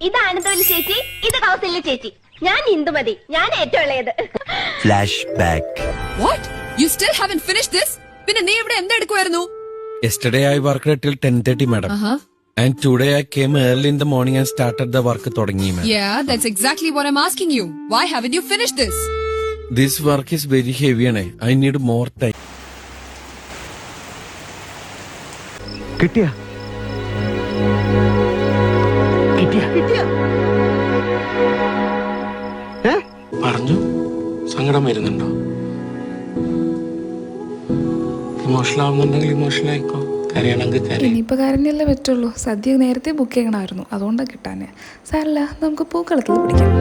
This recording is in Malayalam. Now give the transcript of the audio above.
ഇത് ആനന്ദവല്ലി ചേച്ചി, ഇത് കൗസല്യ ചേച്ചി. ഞാൻ ഇന്ദുമതി, ഞാൻ ഏറ്റവും ഇളയത്. Flashback. What? You still haven't finished this? പിന്നെ നീ ഇവിടെ എന്തെടുക്കുമായിരുന്നു? Yesterday I worked till 10:30, madam. And today I came early in the morning and started the work തുടങ്ങി, madam. Yeah, that's exactly what I'm asking you. Why haven't you finished this? This work is very heavy and I need more time. കിട്ടിയ പറഞ്ഞു സങ്കടം വരുന്നുണ്ടോ? ഇമോഷണൽ ആവുന്നുണ്ടെങ്കിൽ ഇമോഷണൽ ആയിക്കോ, കരയണമെങ്കിൽ കരയും. ഇനിയിപ്പോൾ കരഞ്ഞല്ലേ പറ്റുള്ളൂ. സദ്യ നേരത്തെ ബുക്ക് ചെയ്യണമായിരുന്നു, അതുകൊണ്ടാണ് കിട്ടാൻ. സാരല്ല, നമുക്ക് പൂക്കളത്തിൽ പിടിക്കാം.